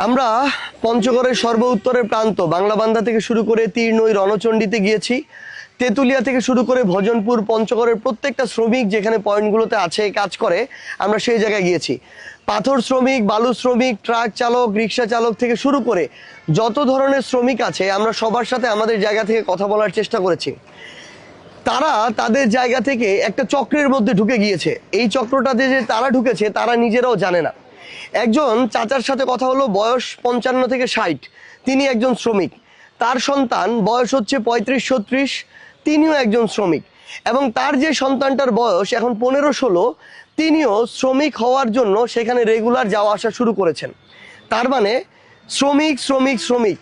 আমরা পঞ্চগড়ের সর্ব উত্তরের প্রান্ত বাংলাবান্ধা থেকে শুরু করে তীরনই রণচণ্ডীতে গিয়েছি। তেঁতুলিয়া থেকে শুরু করে ভজনপুর, পঞ্চগড়ের প্রত্যেকটা শ্রমিক যেখানে পয়েন্টগুলোতে আছে কাজ করে, আমরা সেই জায়গায় গিয়েছি। পাথর শ্রমিক, বালু শ্রমিক, ট্রাক চালক, রিক্সা চালক থেকে শুরু করে যত ধরনের শ্রমিক আছে আমরা সবার সাথে আমাদের জায়গা থেকে কথা বলার চেষ্টা করেছি। তারা তাদের জায়গা থেকে একটা চক্রের মধ্যে ঢুকে গিয়েছে। এই চক্রটাতে যে তারা ঢুকেছে তারা নিজেরাও জানে না। একজন চাচার সাথে কথা হলো, বয়স 55 থেকে 60, তিনি একজন শ্রমিক। তার সন্তান বয়স হচ্ছে 35-36, তিনিও একজন শ্রমিক। এবং তার যে সন্তানটার বয়স এখন 15-16, তিনিও শ্রমিক হওয়ার জন্য সেখানে রেগুলার যাওয়া আসা শুরু করেছেন। তার মানে শ্রমিক শ্রমিক শ্রমিক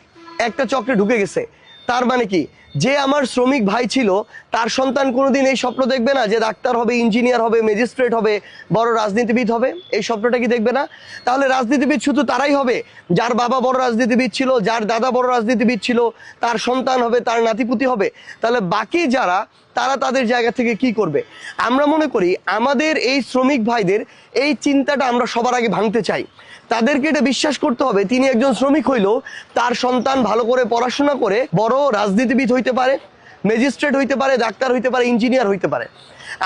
একটা চক্রে ঢুকে গেছে। তার মানে কি, যে আমার শ্রমিক ভাই ছিল তার সন্তান কোনোদিন এই স্বপ্ন দেখবে না যে ডাক্তার হবে, ইঞ্জিনিয়ার হবে, ম্যাজিস্ট্রেট হবে, বড় রাজনীতিবিদ হবে? এই স্বপ্নটা কি দেখবে না? তাহলে রাজনীতিবিদ শুধু তারাই হবে যার বাবা বড় রাজনীতিবিদ ছিল, যার দাদা বড় রাজনীতিবিদ ছিল, তার সন্তান হবে, তার নাতিপুতি হবে। তাহলে বাকি যারা, তারা তাদের জায়গা থেকে কি করবে? আমরা মনে করি আমাদের এই শ্রমিক ভাইদের এই চিন্তাটা আমরা সবার আগে ভাঙতে চাই। তাদেরকে এটা বিশ্বাস করতে হবে তিনি একজন শ্রমিক হইলেও তার সন্তান ভালো করে পড়াশোনা করে বড় রাজনীতিবিদ হইতে পারে, ম্যাজিস্ট্রেট হইতে পারে, ডাক্তার হইতে পারে, ইঞ্জিনিয়ার হইতে পারে।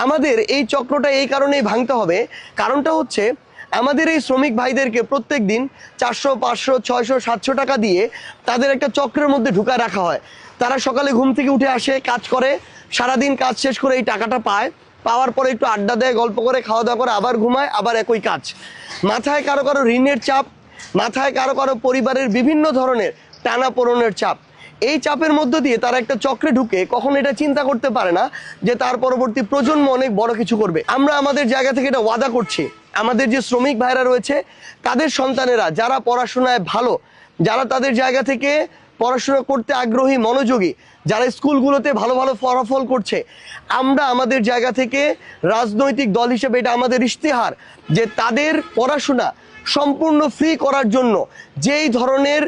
আমাদের এই চক্রটা এই কারণেই ভাঙতে হবে, কারণটা হচ্ছে আমাদের এই শ্রমিক ভাইদেরকে প্রত্যেক দিন 400, 500, 600, 700 টাকা দিয়ে তাদের একটা চক্রের মধ্যে ঢুকায় রাখা হয়। তারা সকালে ঘুম থেকে উঠে আসে, কাজ করে, সারাদিন কাজ শেষ করে এই টাকাটা পায়, পাওয়ার পরে একটু আড্ডা দেয়, গল্প করে, খাওয়া দাওয়া করে, আবার ঘুমায়, আবার একই কাজ। মাথায় কারো কারো ঋণের চাপ, মাথায় কারো কারো পরিবারের বিভিন্ন ধরনের টানাপোড়েনের চাপ। এই চাপের মধ্য দিয়ে তারা একটা চক্রে ঢুকে কখন এটা চিন্তা করতে পারে না যে তার পরবর্তী প্রজন্ম অনেক বড় কিছু করবে। আমরা আমাদের জায়গা থেকে এটা ওয়াদা করছি, আমাদের যে শ্রমিক ভাইরা রয়েছে তাদের সন্তানেরা যারা পড়াশোনায় ভালো, যারা তাদের জায়গা থেকে পড়াশোনা করতে আগ্রহী, মনোযোগী, যারা স্কুলগুলোতে ভালো ভালো ফলাফল করছে, আমরা আমাদের জায়গা থেকে রাজনৈতিক দল হিসেবে এটা আমাদের ইশতেহার যে তাদের পড়াশোনা সম্পূর্ণ ফ্রি করার জন্য যেই ধরনের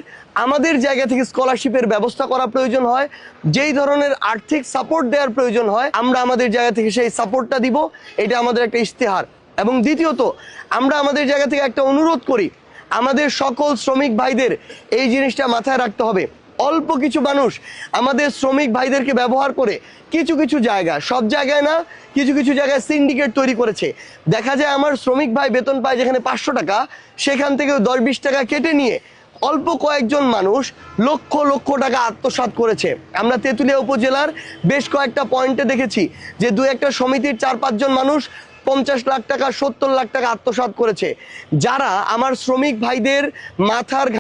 আমাদের জায়গা থেকে স্কলারশিপের ব্যবস্থা করা প্রয়োজন হয়, যেই ধরনের আর্থিক সাপোর্ট দেওয়ার প্রয়োজন হয়, আমরা আমাদের জায়গা থেকে সেই সাপোর্টটা দিব। এটা আমাদের একটা ইশতেহার। এবং দ্বিতীয়ত, আমরা আমাদের জায়গা থেকে একটা অনুরোধ করি, আমাদের সকল শ্রমিক ভাইদের এই জিনিসটা মাথায় রাখতে হবে। অল্প কিছু মানুষ আমাদের শ্রমিক ভাইদেরকে ব্যবহার করে কিছু কিছু জায়গায়, সব জায়গায় না, কিছু কিছু জায়গায় সিন্ডিকেট তৈরি করেছে। দেখা যায় আমার শ্রমিক ভাই বেতন পায় যেখানে 500 টাকা, সেখান থেকে 10-20 টাকা কেটে নিয়ে অল্প কয়েকজন মানুষ লক্ষ লক্ষ টাকা আত্মসাৎ করেছে। আমরা তেঁতুলিয়া উপজেলার বেশ কয়েকটা পয়েন্টে দেখেছি যে 2-1টা সমিতির 4-5 জন মানুষ 50 লাখ টাকা, 70 লাখ টাকা আত্মসাৎ করেছে, যারা আমার শ্রমিক ভাইদের মাথার